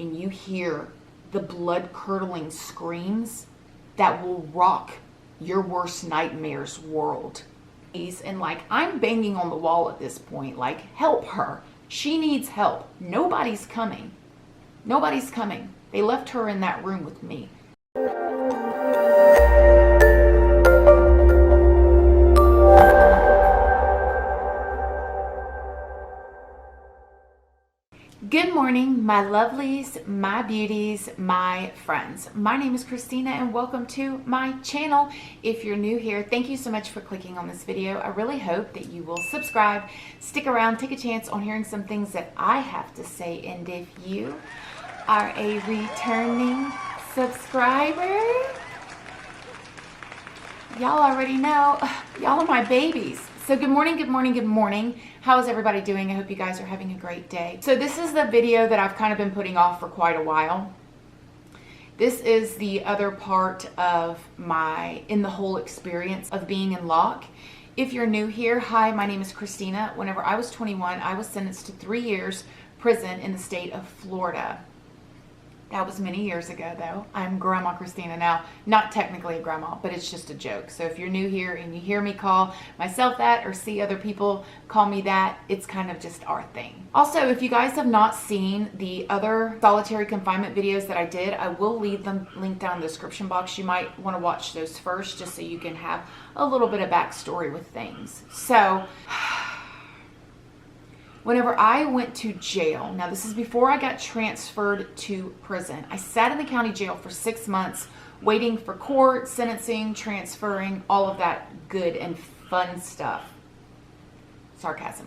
and you hear the blood-curdling screams that will rock your worst nightmare's world. And like, I'm banging on the wall at this point, like, help her. She needs help. Nobody's coming. Nobody's coming. They left her in that room with me. Good morning, my lovelies, my beauties, my friends. My name is Christina and welcome to my channel. If you're new here, thank you so much for clicking on this video. I really hope that you will subscribe, stick around, take a chance on hearing some things that I have to say. And if you are a returning subscriber, y'all already know, y'all are my babies. So good morning, good morning, good morning. How is everybody doing? I hope you guys are having a great day. So this is the video that I've kind of been putting off for quite a while. This is the other part of my in the whole experience of being in lock. If you're new here, hi, my name is Christina. Whenever I was 21, I was sentenced to 3 years prison in the state of Florida. That was many years ago, though. I'm Grandma Christina now. Not technically a grandma, but it's just a joke. So if you're new here and you hear me call myself that or see other people call me that, it's kind of just our thing. Also, if you guys have not seen the other solitary confinement videos that I did, I will leave them linked down in the description box. You might want to watch those first just so you can have a little bit of backstory with things. So whenever I went to jail, now this is before I got transferred to prison, I sat in the county jail for 6 months waiting for court, sentencing, transferring, all of that good and fun stuff. Sarcasm.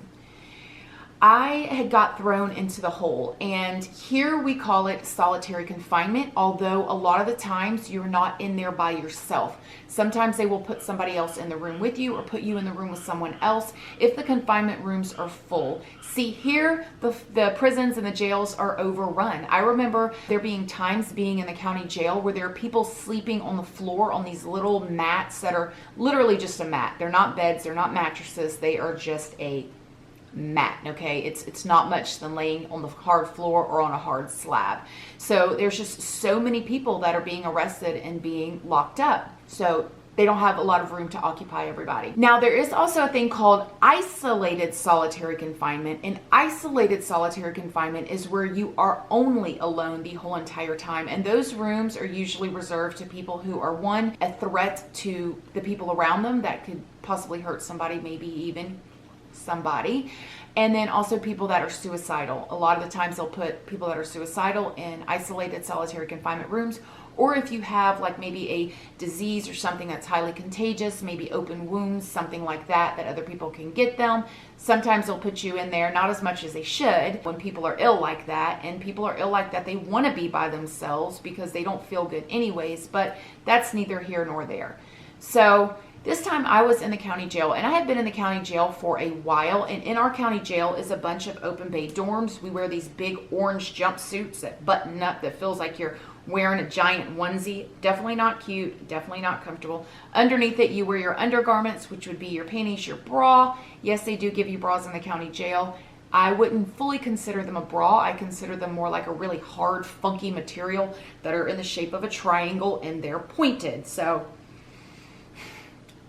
I had got thrown into the hole, and here we call it solitary confinement, although a lot of the times you're not in there by yourself. Sometimes they will put somebody else in the room with you or put you in the room with someone else if the confinement rooms are full. See, here the prisons and the jails are overrun. I remember there being times being in the county jail where there are people sleeping on the floor on these little mats that are literally just a mat. They're not beds, they're not mattresses, they are just a mat. Okay, it's not much than laying on the hard floor or on a hard slab. So there's just so many people that are being arrested and being locked up, so they don't have a lot of room to occupy everybody. Now there is also a thing called isolated solitary confinement, and isolated solitary confinement is where you are only alone the whole entire time, and those rooms are usually reserved to people who are, one, a threat to the people around them that could possibly hurt somebody, maybe even somebody, and then also people that are suicidal. A lot of the times they'll put people that are suicidal in isolated solitary confinement rooms, or if you have like maybe a disease or something that's highly contagious, maybe open wounds, something like that other people can get them, sometimes they'll put you in there, not as much as they should when people are ill like that, and people are ill like that, they want to be by themselves because they don't feel good anyways, but that's neither here nor there. So this time I was in the county jail, and I have been in the county jail for a while, and in our county jail is a bunch of open bay dorms. We wear these big orange jumpsuits that button up that feels like you're wearing a giant onesie. Definitely not cute, definitely not comfortable. Underneath it you wear your undergarments, which would be your panties, your bra. Yes, they do give you bras in the county jail. I wouldn't fully consider them a bra. I consider them more like a really hard, funky material that are in the shape of a triangle and they're pointed. So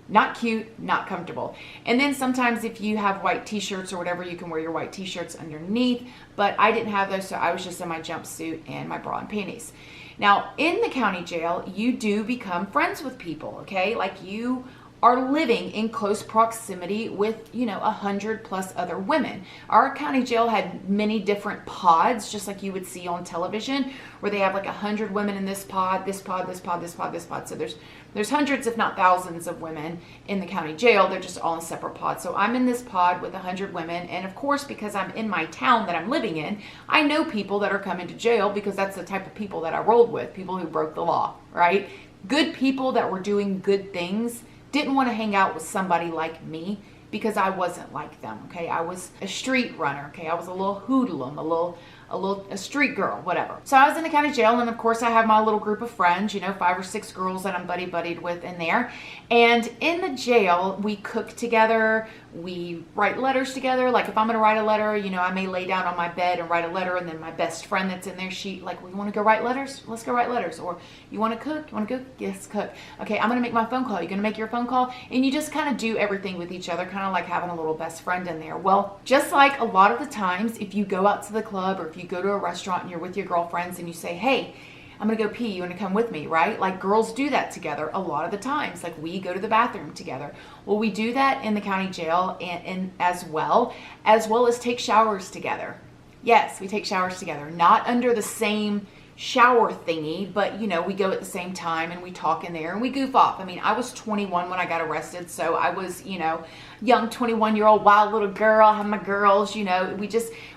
not cute, not comfortable. And then sometimes if you have white t-shirts or whatever, you can wear your white t-shirts underneath, but I didn't have those, so I was just in my jumpsuit and my bra and panties. Now, in the county jail, you do become friends with people, okay? Like, you are living in close proximity with, 100 plus other women. Our county jail had many different pods, just like you would see on television, where they have like 100 women in this pod, this pod, this pod, this pod, this pod. So there's hundreds, if not thousands, of women in the county jail. They're just all in separate pods. So I'm in this pod with 100 women, and of course, because I'm in my town that I'm living in, I know people that are coming to jail because that's the type of people that I rolled with, people who broke the law, right? Good people that were doing good things didn't want to hang out with somebody like me because I wasn't like them, okay? I was a street runner, okay? I was a little hoodlum, a street girl, whatever. So I was in the county jail, and of course I have my little group of friends, 5 or 6 girls that I'm buddied with in there. And in the jail, we cook together, We write letters together. Like if I'm going to write a letter, you know, I may lay down on my bed and write a letter, and then my best friend that's in there, she like, we want to go write letters? Let's go write letters. Or you want to cook? You want to cook? Yes, cook. Okay, I'm going to make my phone call. You going to make your phone call? And you just kind of do everything with each other, kind of like having a little best friend in there. Well, just like a lot of the times, if you go out to the club or if you go to a restaurant and you're with your girlfriends and you say, hey, I'm going to go pee, you want to come with me, right? Like girls do that together a lot of the times. Like we go to the bathroom together. Well, we do that in the county jail and as well as take showers together. Yes, we take showers together, not under the same shower thingy, but you know, we go at the same time and we talk in there and we goof off. I mean, I was 21 when I got arrested, so I was, you know, young 21-year-old wild little girl, have my girls, you know,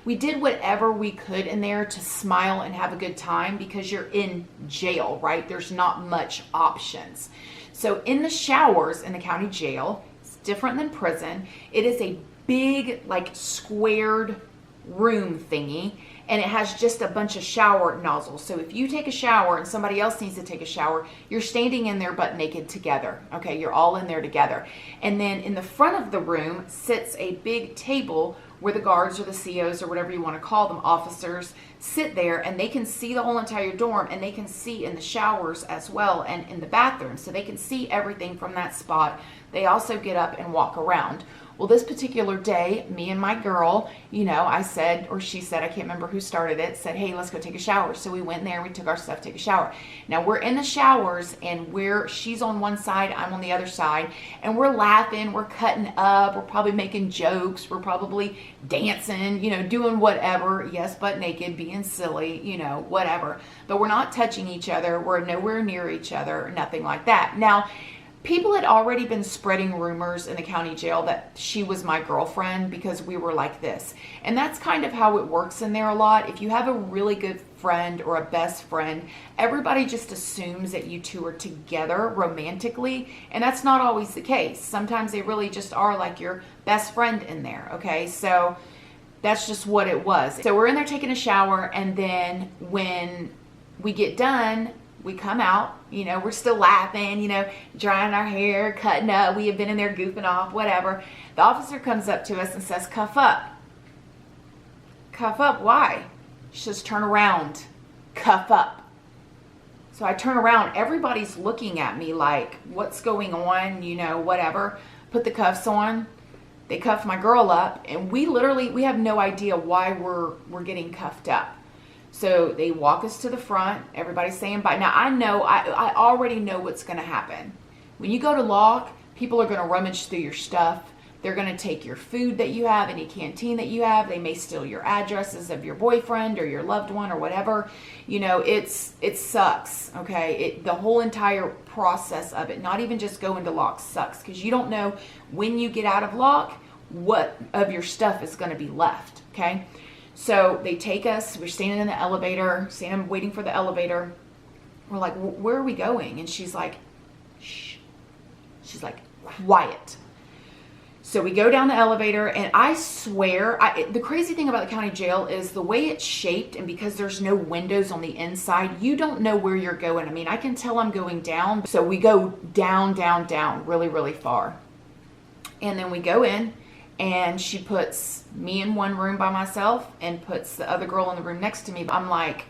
we did whatever we could in there to smile and have a good time because you're in jail, right? There's not much options. So in the showers in the county jail, it's different than prison. It is a big, like squared room thingy, and it has just a bunch of shower nozzles. So if you take a shower and somebody else needs to take a shower, you're standing in there butt naked together. Okay, you're all in there together. And then in the front of the room sits a big table where the guards or the COs or whatever you want to call them, officers, sit there, and they can see the whole entire dorm, and they can see in the showers as well and in the bathroom. So they can see everything from that spot. They also get up and walk around. Well, this particular day, me and my girl, you know, I said, or she said, I can't remember who started it, said, hey, let's go take a shower. So we went in there, we took our stuff, take a shower. Now we're in the showers and she's on one side, I'm on the other side, and we're laughing, we're cutting up, we're probably making jokes, we're probably dancing, you know, doing whatever. Yes, butt naked, being silly, you know, whatever. But we're not touching each other. We're nowhere near each other, nothing like that. Now, people had already been spreading rumors in the county jail that she was my girlfriend because we were like this. And that's kind of how it works in there a lot. If you have a really good friend or a best friend, everybody just assumes that you two are together romantically. And that's not always the case. Sometimes they really just are like your best friend in there. Okay, so that's just what it was. So we're in there taking a shower, and then when we get done, we come out, you know, we're still laughing, you know, drying our hair, cutting up. We have been in there goofing off, whatever. The officer comes up to us and says, cuff up. Cuff up, why? She says, turn around, cuff up. So I turn around, everybody's looking at me like, what's going on, you know, whatever. Put the cuffs on. They cuff my girl up, and we have no idea why we're getting cuffed up. So they walk us to the front. Everybody's saying bye. Now I already know what's going to happen. When you go to lock, people are going to rummage through your stuff. They're going to take your food that you have, any canteen that you have. They may steal your addresses of your boyfriend or your loved one or whatever. You know, it sucks, okay? The whole entire process of it, not even just going to lock, sucks because you don't know when you get out of lock what of your stuff is going to be left, okay? So they take us, we're standing in the elevator, waiting for the elevator. We're like, where are we going? And she's like, shh. She's like, quiet. So we go down the elevator, and I swear, the crazy thing about the county jail is the way it's shaped, and because there's no windows on the inside, you don't know where you're going. I mean, I can tell I'm going down. So we go down, down, down, really, really far. And then we go in, and she puts me in one room by myself and puts the other girl in the room next to me. I'm like,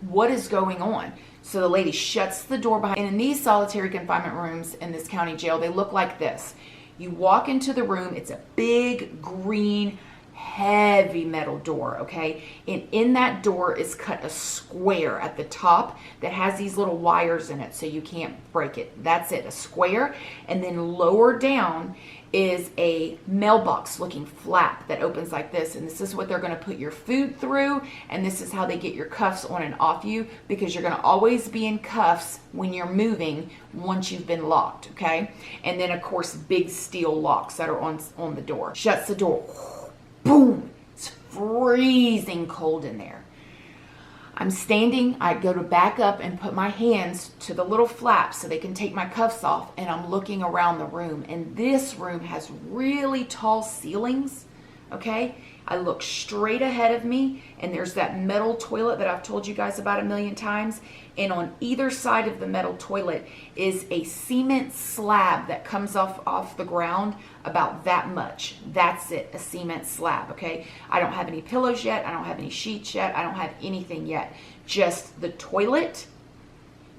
what is going on? So the lady shuts the door behind. And in these solitary confinement rooms in this county jail, they look like this. You walk into the room, it's a big, green, heavy metal door, okay? And in that door is cut a square at the top that has these little wires in it so you can't break it. That's it, a square. And then lower down is a mailbox looking flap that opens like this, and this is what they're going to put your food through, and this is how they get your cuffs on and off you, because you're going to always be in cuffs when you're moving once you've been locked, okay? And then of course big steel locks that are on the door. Shuts the door. Boom. It's freezing cold in there. I'm standing, I go to back up and put my hands to the little flaps so they can take my cuffs off, and I'm looking around the room, and this room has really tall ceilings, okay? I look straight ahead of me, and there's that metal toilet that I've told you guys about a million times. And on either side of the metal toilet is a cement slab that comes off the ground about that much. That's it, a cement slab, okay? I don't have any pillows yet. I don't have any sheets yet. I don't have anything yet. Just the toilet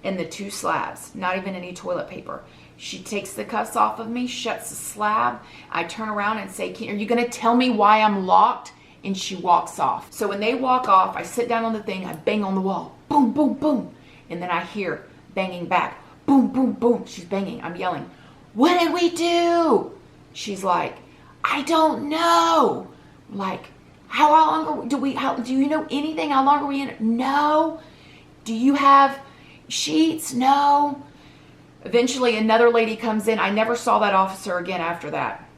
and the 2 slabs, not even any toilet paper. She takes the cuffs off of me, shuts the slab. I turn around and say, are you gonna tell me why I'm locked? And she walks off. So when they walk off, I sit down on the thing, I bang on the wall, boom, boom, boom. And then I hear banging back, boom, boom, boom. She's banging, I'm yelling, what did we do? She's like, I don't know. Like, how long do you know anything? How long are we in? No. Do you have sheets? No. Eventually, another lady comes in. I never saw that officer again after that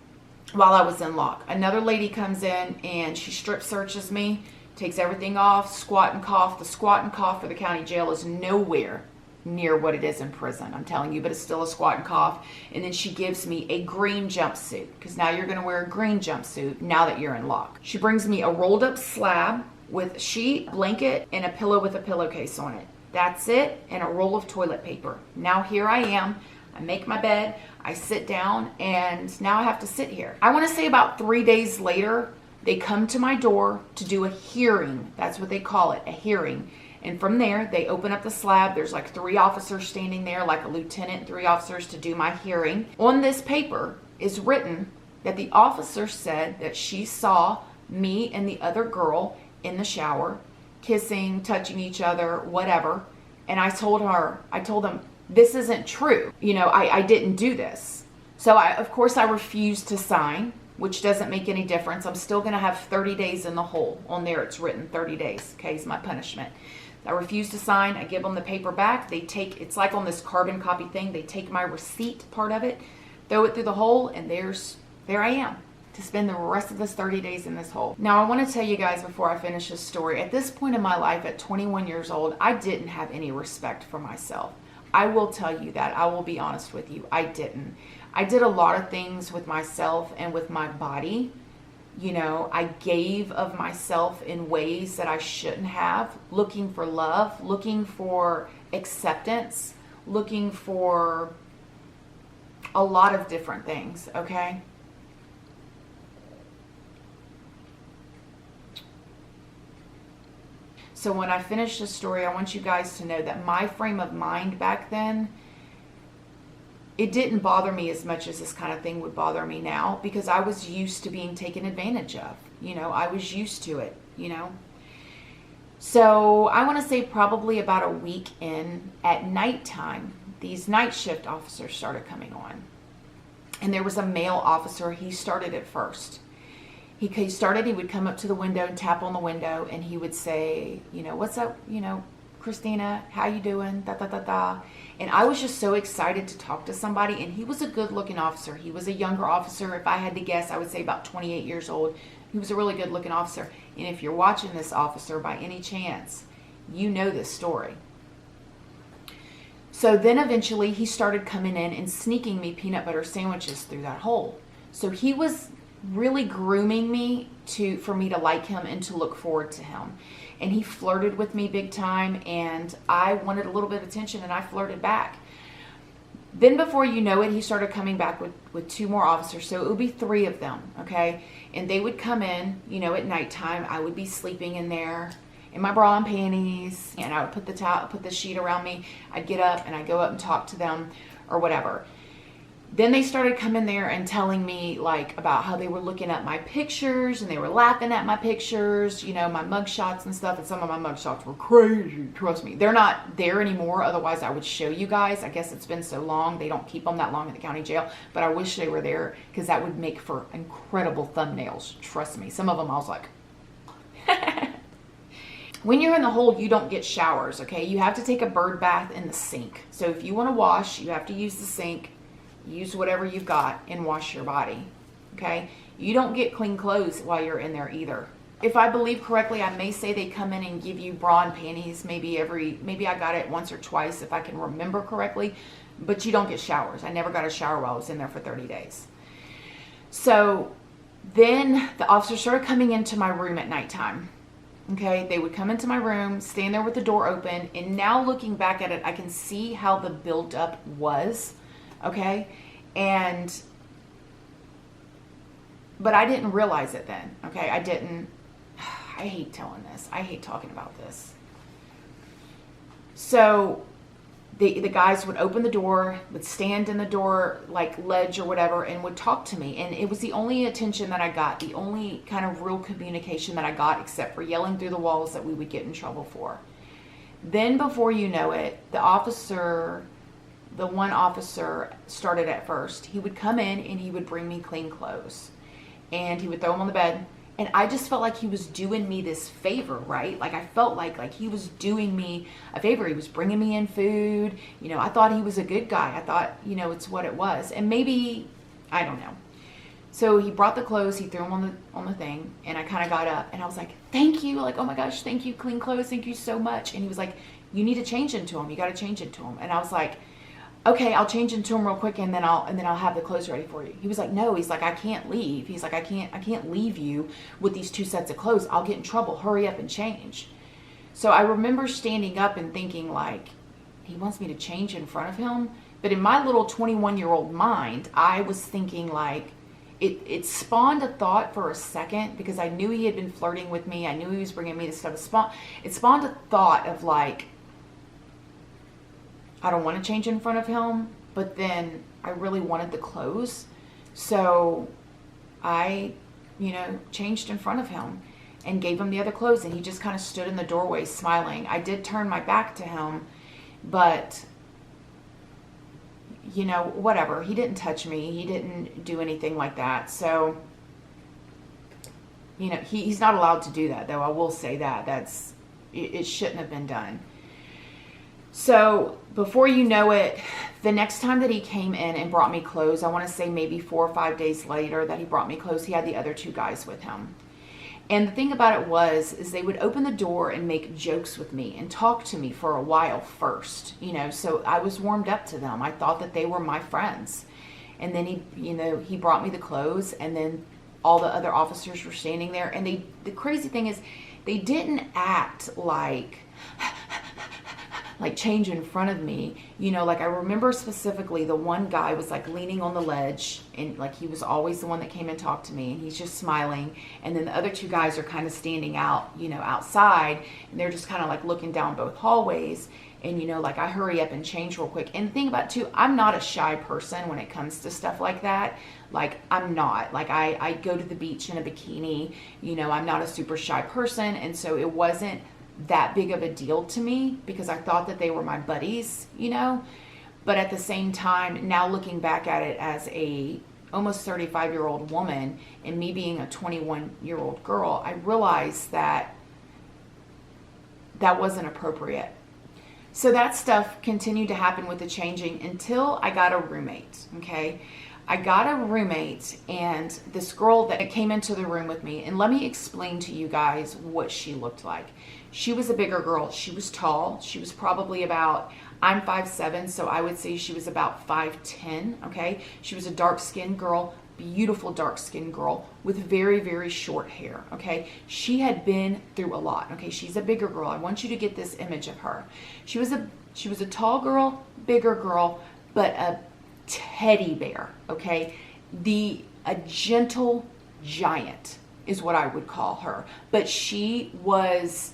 while I was in lock. Another lady comes in and she strip searches me, takes everything off, squat and cough. The squat and cough for the county jail is nowhere near what it is in prison, I'm telling you, but it's still a squat and cough. And then she gives me a green jumpsuit, because now you're going to wear a green jumpsuit now that you're in lock. She brings me a rolled up slab with a sheet, blanket, and a pillow with a pillowcase on it. That's it, and a roll of toilet paper. Now here I am. I make my bed, I sit down, and now I have to sit here. I want to say about 3 days later, they come to my door to do a hearing. That's what they call it, a hearing. And from there, they open up the slab. There's like 3 officers standing there, like a lieutenant, 3 officers to do my hearing. On this paper is written that the officer said that she saw me and the other girl in the shower, kissing, touching each other, whatever. And I told them, this isn't true. You know, I didn't do this. So of course I refused to sign, which doesn't make any difference. I'm still gonna have 30 days in the hole. On there it's written 30 days, okay, is my punishment. I refuse to sign. I give them the paper back. They take, it's like on this carbon copy thing, they take my receipt part of it, throw it through the hole, and there I am to spend the rest of this 30 days in this hole. Now, I want to tell you guys before I finish this story, at this point in my life, at 21 years old, I didn't have any respect for myself. I will tell you that. I will be honest with you. I didn't. I did a lot of things with myself and with my body. You know, I gave of myself in ways that I shouldn't have, looking for love, looking for acceptance, looking for a lot of different things, okay? So when I finish this story, I want you guys to know that my frame of mind back then, it didn't bother me as much as this kind of thing would bother me now, because I was used to being taken advantage of. You know, I was used to it, you know. So I want to say probably about a week in, at nighttime, these night shift officers started coming on. And there was a male officer. He started it first. He started, he would come up to the window and tap on the window, and he would say, you know, what's up, you know, Christina, how you doing, da da da da. And I was just so excited to talk to somebody, and he was a good looking officer. He was a younger officer. If I had to guess, I would say about 28 years old. He was a really good looking officer. And if you're watching this officer by any chance, you know this story. So then eventually he started coming in and sneaking me peanut butter sandwiches through that hole. So he was really grooming me for me to like him and to look forward to him. And he flirted with me big time, and I wanted a little bit of attention, and I flirted back. Then before you know it, he started coming back with 2 more officers, so it would be 3 of them, okay? And they would come in, you know, at nighttime. I would be sleeping in there in my bra and panties, and I would put the sheet around me. I'd get up and I'd go up and talk to them or whatever. Then they started coming there and telling me like about how they were looking at my pictures and they were laughing at my pictures, you know, my mug shots and stuff. And some of my mug shots were crazy. Trust me, they're not there anymore. Otherwise I would show you guys. I guess it's been so long. They don't keep them that long in the county jail, but I wish they were there because that would make for incredible thumbnails. Trust me. Some of them I was like, when you're in the hole, you don't get showers. Okay. You have to take a bird bath in the sink. So if you want to wash, you have to use the sink. Use whatever you've got and wash your body, okay? You don't get clean clothes while you're in there either. If I believe correctly, I may say they come in and give you bra and panties maybe I got it once or twice if I can remember correctly, but you don't get showers. I never got a shower while I was in there for 30 days. So Then the officers started coming into my room at nighttime. Okay, they would come into my room, stand there with the door open, and now looking back at it, I can see how the buildup was. Okay, but I didn't realize it then. Okay, I didn't. I hate telling this. I hate talking about this. So the guys would open the door, would stand in the door like ledge or whatever, and would talk to me. And it was the only attention that I got, the only kind of real communication that I got, except for yelling through the walls that we would get in trouble for. Then before you know it, the one officer started at first. He would come in and he would bring me clean clothes. And he would throw them on the bed. And I just felt like he was doing me this favor, right? Like I felt like he was doing me a favor. He was bringing me in food. You know, I thought he was a good guy. I thought, you know, it's what it was. And maybe, I don't know. So he brought the clothes, he threw them on the thing, and I kind of got up and I was like, thank you. Like, oh my gosh, thank you, clean clothes. Thank you so much. And he was like, you need to change into them. You got to change into them. And I was like, okay, I'll change into them real quick and then I'll have the clothes ready for you. He was like, no, he's like, I can't leave. He's like, I can't leave you with these 2 sets of clothes. I'll get in trouble. Hurry up and change. So I remember standing up and thinking like, he wants me to change in front of him. But in my little 21-year-old mind, I was thinking like, it spawned a thought for a second because I knew he had been flirting with me. I knew he was bringing me this stuff. It spawned a thought of like, I don't want to change in front of him, but then I really wanted the clothes. So I, changed in front of him and gave him the other clothes, and he just kind of stood in the doorway smiling. I did turn my back to him, but whatever. He didn't touch me. He didn't do anything like that. So, he's not allowed to do that, though. I will say that. It shouldn't have been done. So before you know it, the next time that he came in and brought me clothes, I want to say maybe 4 or 5 days later that he brought me clothes, he had the other 2 guys with him. And the thing about it is they would open the door and make jokes with me and talk to me for a while first, so I was warmed up to them. I thought that they were my friends. And then he brought me the clothes, and then all the other officers were standing there. And the crazy thing is they didn't act like change in front of me. Like I remember specifically the one guy was like leaning on the ledge, and like he was always the one that came and talked to me, and he's just smiling. And then the other 2 guys are kind of standing out, outside, and they're just kind of like looking down both hallways. And like I hurry up and change real quick. And the thing about it too, I'm not a shy person when it comes to stuff like that. Like I'm not. Like I go to the beach in a bikini, I'm not a super shy person, and so it wasn't that big of a deal to me because I thought that they were my buddies, but at the same time, now looking back at it as a almost 35-year-old woman and me being a 21-year-old girl, I realized that wasn't appropriate. So that stuff continued to happen with the changing until I got a roommate. Okay, I got a roommate, and this girl that came into the room with me, and let me explain to you guys what she looked like. She was a bigger girl. She was tall. She was probably I'm 5'7", so I would say she was about 5'10", okay? She was a dark-skinned girl, beautiful dark-skinned girl with very, very short hair, okay? She had been through a lot, okay? She's a bigger girl. I want you to get this image of her. She was a tall girl, bigger girl, but a teddy bear, okay? A gentle giant is what I would call her. But she was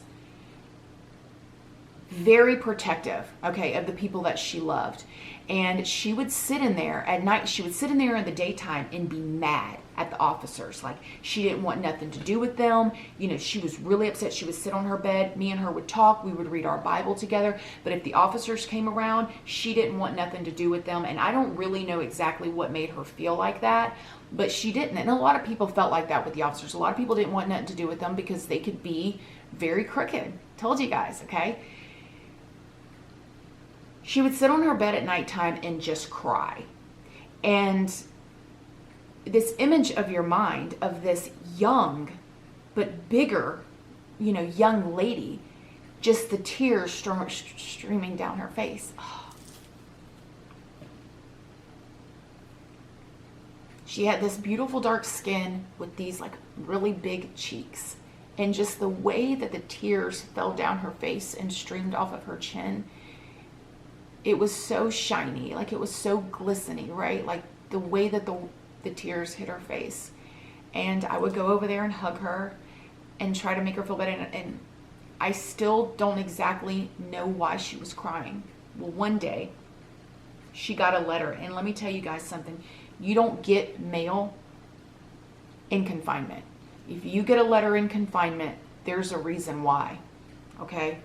very protective, okay, of the people that she loved. And she would sit in there at night. She would sit in there in the daytime and be mad at the officers. Like she didn't want nothing to do with them. She was really upset. She would sit on her bed. Me and her would talk. We would read our Bible together. But if the officers came around, she didn't want nothing to do with them. And I don't really know exactly what made her feel like that, but she didn't. And a lot of people felt like that with the officers. A lot of people didn't want nothing to do with them because they could be very crooked. Told you guys, okay? She would sit on her bed at nighttime and just cry. And this image of your mind of this young but bigger, young lady, just the tears streaming down her face. Oh. She had this beautiful dark skin with these like really big cheeks. And just the way that the tears fell down her face and streamed off of her chin, it was so shiny, like it was so glistening, right? Like the way that the tears hit her face. And I would go over there and hug her and try to make her feel better. And I still don't exactly know why she was crying. Well, one day she got a letter. And let me tell you guys something. You don't get mail in confinement. If you get a letter in confinement, there's a reason why, okay?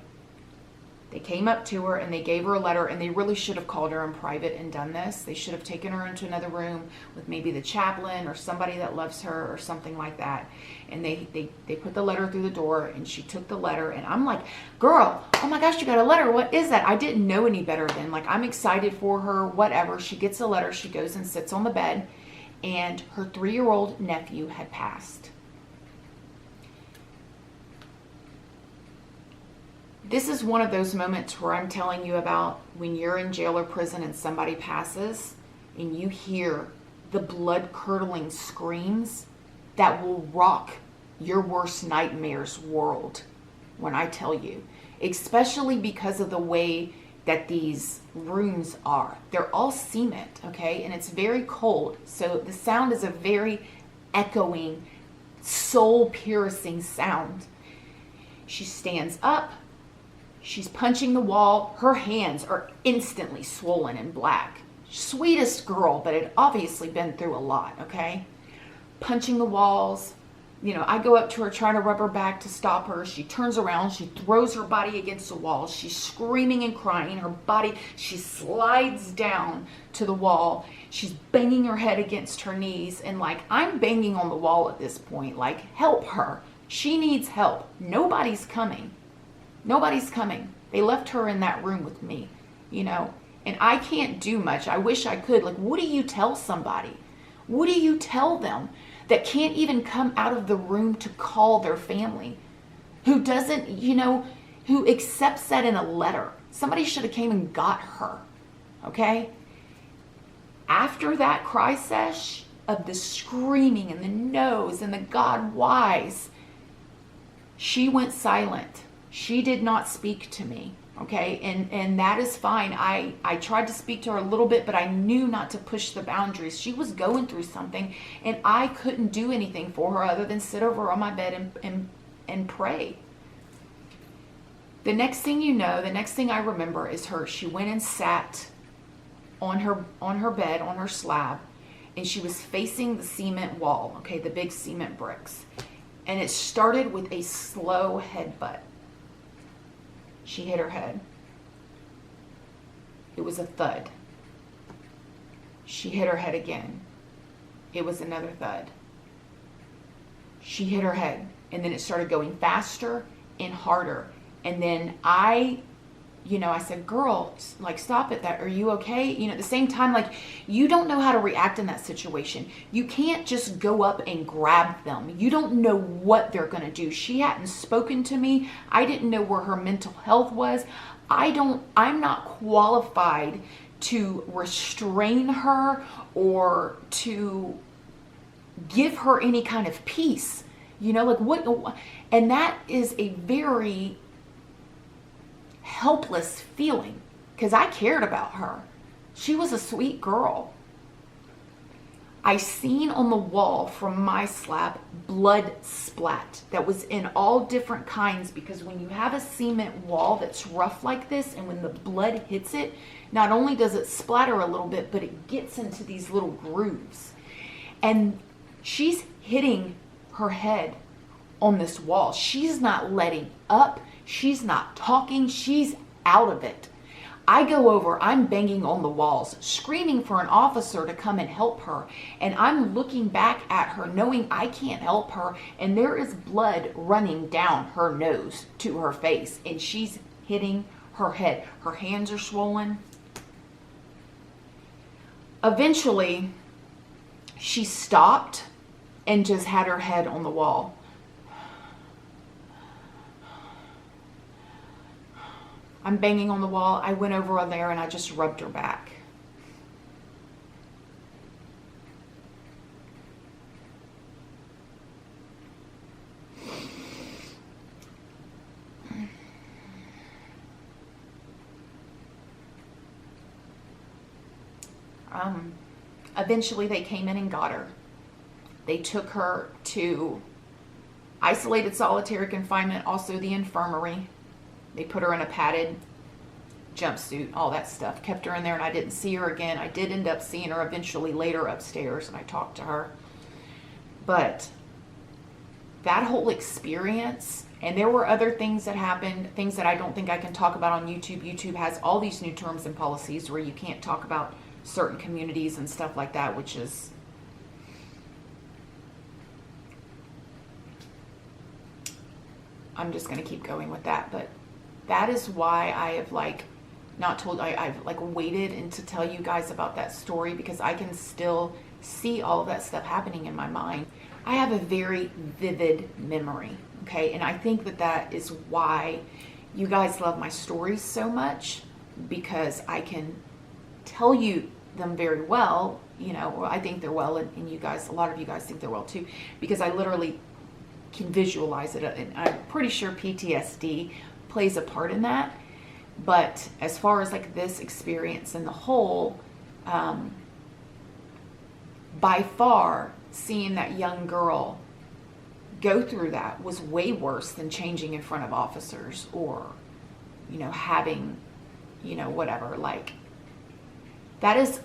They came up to her and they gave her a letter, and they really should have called her in private and done this. They should have taken her into another room with maybe the chaplain or somebody that loves her or something like that. And they put the letter through the door, and she took the letter, and I'm like, girl, oh my gosh, you got a letter. What is that? I didn't know any better then. Like, I'm excited for her, whatever. She gets a letter. She goes and sits on the bed, and her 3-year-old nephew had passed. This is one of those moments where I'm telling you about when you're in jail or prison and somebody passes and you hear the blood-curdling screams that will rock your worst nightmare's world when I tell you. Especially because of the way that these rooms are. They're all cement, okay? And it's very cold. So the sound is a very echoing, soul-piercing sound. She stands up. She's punching the wall. Her hands are instantly swollen and black. Sweetest girl, but had obviously been through a lot, okay? Punching the walls. You know, I go up to her trying to rub her back to stop her. She turns around. She throws her body against the wall. She's screaming and crying. Her body, she slides down to the wall. She's banging her head against her knees. And like, I'm banging on the wall at this point. Like, help her. She needs help. Nobody's coming. Nobody's coming. They left her in that room with me, you know, and I can't do much. I wish I could. Like, what do you tell somebody? What do you tell them that can't even come out of the room to call their family? Who doesn't, you know, who accepts that in a letter? Somebody should have came and got her, okay? After that cry sesh of the screaming and the no's and the God whys, she went silent. She did not speak to me, okay? And that is fine. I tried to speak to her a little bit, but I knew not to push the boundaries. She was going through something, and I couldn't do anything for her other than sit over on my bed and pray. The next thing you know, the next thing I remember is she went and sat on her bed, on her slab, and she was facing the cement wall, okay, the big cement bricks. And it started with a slow headbutt. She hit her head. It was a thud. She hit her head again. It was another thud. She hit her head. And then it started going faster and harder. And then I said, girl, like, stop it. Are you okay? You know, at the same time, like, you don't know how to react in that situation. You can't just go up and grab them. You don't know what they're going to do. She hadn't spoken to me. I didn't know where her mental health was. I'm not qualified to restrain her or to give her any kind of peace. You know, like what, and that is a very helpless feeling because I cared about her. She was a sweet girl. I seen on the wall from my slab blood splat that was in all different kinds, because when you have a cement wall that's rough like this and when the blood hits it, not only does it splatter a little bit, but it gets into these little grooves. And she's hitting her head on this wall. She's not letting up. She's not talking. She's out of it. I go over, I'm banging on the walls, screaming for an officer to come and help her. And I'm looking back at her knowing I can't help her. And there is blood running down her nose to her face. And she's hitting her head. Her hands are swollen. Eventually, she stopped and just had her head on the wall. I'm banging on the wall. I went over there and I just rubbed her back. Eventually they came in and got her. They took her to isolated solitary confinement, also the infirmary. They put her in a padded jumpsuit, all that stuff. Kept her in there, and I didn't see her again. I did end up seeing her eventually later upstairs, and I talked to her. But that whole experience, and there were other things that happened, things that I don't think I can talk about on YouTube. YouTube has all these new terms and policies where you can't talk about certain communities and stuff like that, which is... I'm just going to keep going with that, but that is why I have I've waited and to tell you guys about that story, because I can still see all of that stuff happening in my mind. I have a very vivid memory, okay? And I think that is why you guys love my stories so much, because I can tell you them very well, I think they're well, and you guys, a lot of you guys think they're well too, because I literally can visualize it, and I'm pretty sure PTSD plays a part in that. But as far as this experience in the whole, by far seeing that young girl go through that was way worse than changing in front of officers or having whatever. That is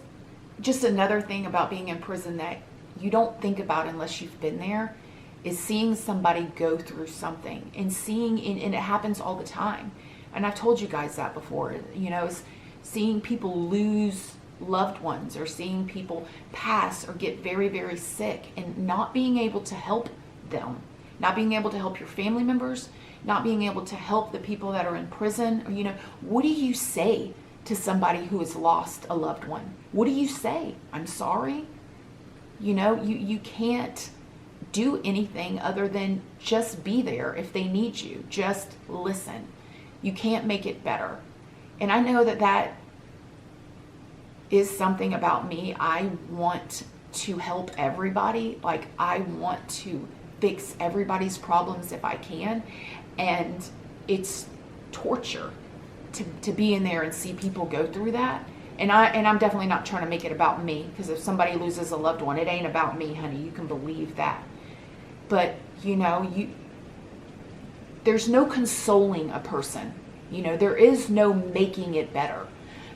just another thing about being in prison that you don't think about unless you've been there, is seeing somebody go through something and and it happens all the time. And I've told you guys that before, is seeing people lose loved ones, or seeing people pass or get very, very sick, and not being able to help them, not being able to help your family members, not being able to help the people that are in prison. What do you say to somebody who has lost a loved one? What do you say? I'm sorry? You can't do anything other than just be there if they need you. Just listen. You can't make it better. And I know that is something about me. I want to help everybody. I want to fix everybody's problems if I can. And it's torture to be in there and see people go through that. And I'm definitely not trying to make it about me, because if somebody loses a loved one, it ain't about me, honey. You can believe that. But, there's no consoling a person. There is no making it better.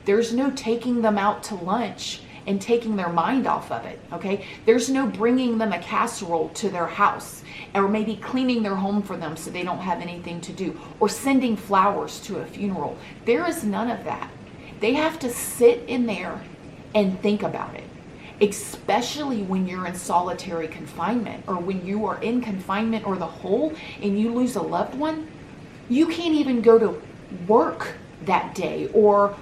There's no taking them out to lunch and taking their mind off of it, okay? There's no bringing them a casserole to their house, or maybe cleaning their home for them so they don't have anything to do, or sending flowers to a funeral. There is none of that. They have to sit in there and think about it. Especially when you're in solitary confinement, or when you are in confinement or the hole and you lose a loved one. You can't even go to work that day, or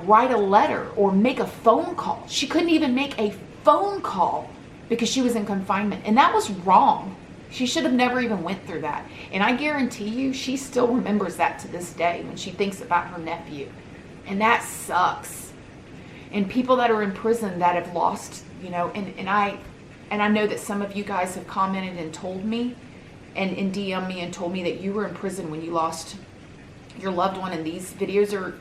write a letter or make a phone call. She couldn't even make a phone call because she was in confinement, and that was wrong. She should have never even went through that. And I guarantee you she still remembers that to this day when she thinks about her nephew, and that sucks. And people that are in prison that have lost, and I know that some of you guys have commented and told me, and DM'd me and told me that you were in prison when you lost your loved one, and these videos are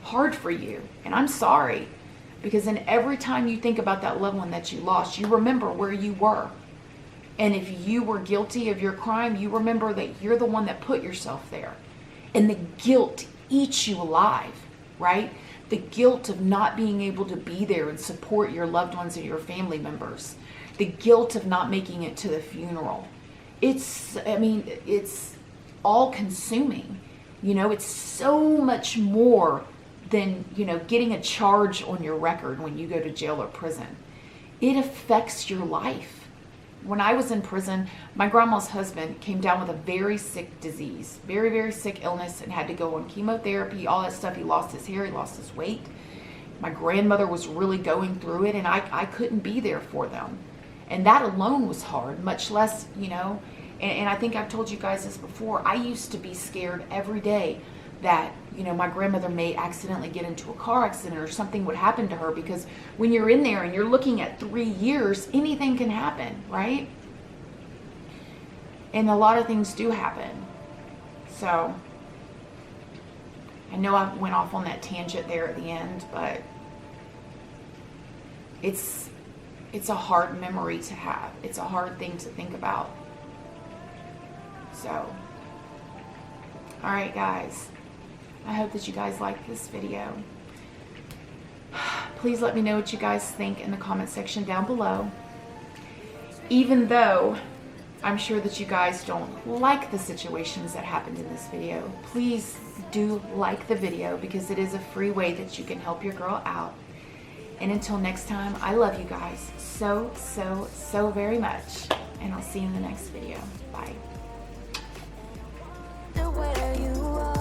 hard for you. And I'm sorry, because then every time you think about that loved one that you lost, you remember where you were. And if you were guilty of your crime, you remember that you're the one that put yourself there. And the guilt eats you alive, right? The guilt of not being able to be there and support your loved ones and your family members. The guilt of not making it to the funeral. It's all consuming. It's so much more than, getting a charge on your record when you go to jail or prison. It affects your life. When I was in prison, my grandma's husband came down with a very sick disease, very, very sick illness, and had to go on chemotherapy, all that stuff. He lost his hair, he lost his weight. My grandmother was really going through it, and I couldn't be there for them. And that alone was hard, much less, and I think I've told you guys this before. I used to be scared every day that, my grandmother may accidentally get into a car accident or something would happen to her, because when you're in there and you're looking at 3 years, anything can happen, right? And a lot of things do happen. So I know I went off on that tangent there at the end, but it's a hard memory to have. It's a hard thing to think about. So, all right, guys. I hope that you guys liked this video. Please let me know what you guys think in the comment section down below. Even though I'm sure that you guys don't like the situations that happened in this video, please do like the video because it is a free way that you can help your girl out. And until next time, I love you guys so, so, so very much. And I'll see you in the next video. Bye. Where you are.